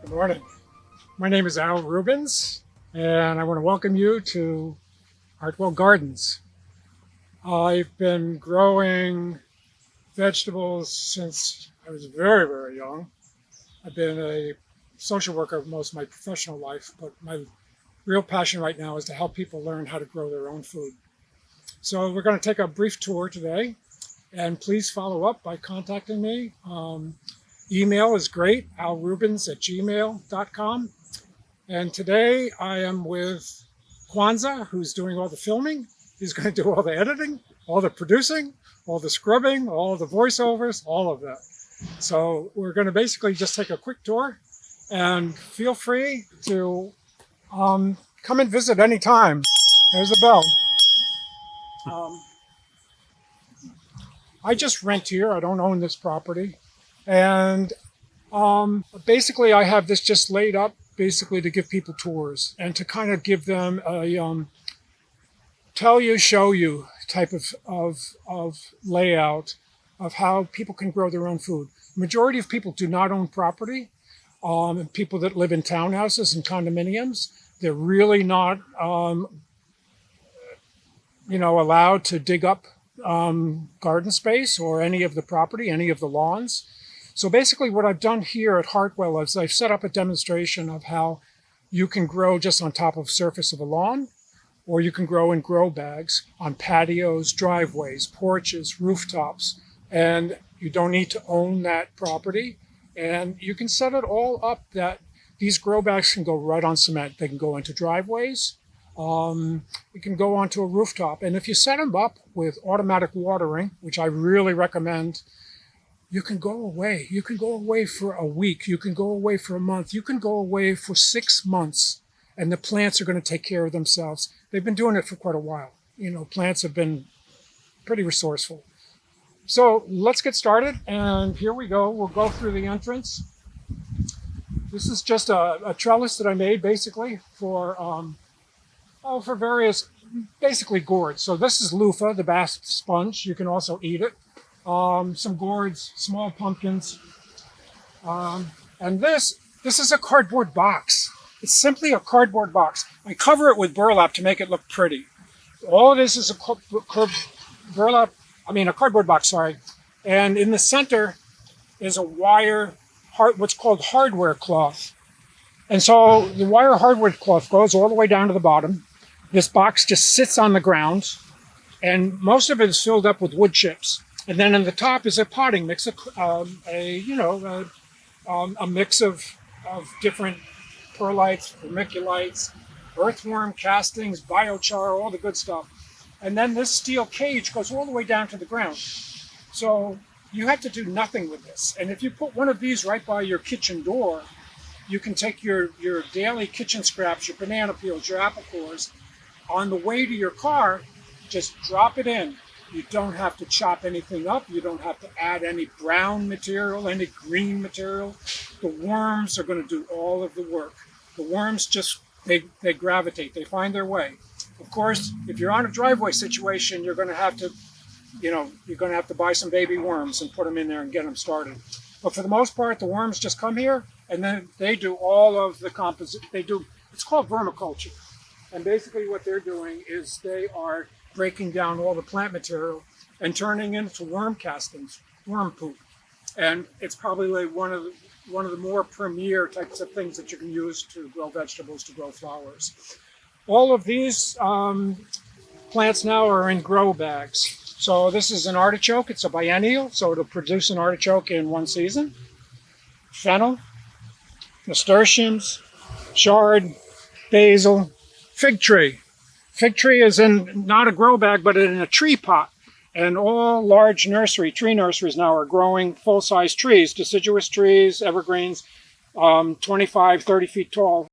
Good morning. My name is Rubbins, and I want to welcome you to Hartwell Gardens. I've been growing vegetables since I was very, very young. I've been a social worker most of my professional life, but my real passion right now is to help people learn how to grow their own food. So we're going to take a brief tour today, and please follow up by contacting me. Email is great, alrubbins@gmail.com. And today I am with Kwanzaa, who's doing all the filming. He's going to do all the editing, all the producing, all the scrubbing, all the voiceovers, all of that. So we're going to basically just take a quick tour, and feel free to come and visit anytime. There's the bell. I just rent here. I don't own this property. And basically I have this just laid up basically to give people tours and to kind of give them a tell you, show you type of layout of how people can grow their own food. The majority of people do not own property. People that live in townhouses and condominiums, they're really not, allowed to dig up garden space or any of the property, any of the lawns. So basically what I've done here at Hartwell is I've set up a demonstration of how you can grow just on top of the surface of a lawn, or you can grow in grow bags on patios, driveways, porches, rooftops, and you don't need to own that property. And you can set it all up that these grow bags can go right on cement. They can go into driveways. You can go onto a rooftop. And if you set them up with automatic watering, which I really recommend, you can go away. You can go away for a week. You can go away for a month. You can go away for 6 months, and the plants are going to take care of themselves. They've been doing it for quite a while. Plants have been pretty resourceful. So let's get started, and here we go. We'll go through the entrance. This is just a trellis that I made basically for various, basically gourds. So this is loofah, the bass sponge. You can also eat it. Some gourds, small pumpkins. And this is a cardboard box. It's simply a cardboard box. I cover it with burlap to make it look pretty. All this is a cardboard box, sorry. And in the center is a wire, what's called hardware cloth. And so the wire hardware cloth goes all the way down to the bottom. This box just sits on the ground, and most of it is filled up with wood chips. And then in the top is a potting mix, a mix of different perlites, vermiculites, earthworm castings, biochar, all the good stuff. And then this steel cage goes all the way down to the ground. So you have to do nothing with this. And if you put one of these right by your kitchen door, you can take your daily kitchen scraps, your banana peels, your apple cores, on the way to your car, just drop it in. You don't have to chop anything up. You don't have to add any brown material, any green material. The worms are going to do all of the work. The worms just, they gravitate. They find their way. Of course, if you're on a driveway situation, you're going to have to, buy some baby worms and put them in there and get them started. But for the most part, the worms just come here, and then they do all of the it's called vermiculture. And basically what they're doing is they are breaking down all the plant material and turning into worm castings, worm poop. And it's probably like one of the more premier types of things that you can use to grow vegetables, to grow flowers. All of these plants now are in grow bags. So this is an artichoke. It's a biennial, so it'll produce an artichoke in one season. Fennel, nasturtiums, chard, basil, fig tree. Fig tree is in not a grow bag, but in a tree pot. And all large tree nurseries now are growing full-size trees, deciduous trees, evergreens, 25, 30 feet tall,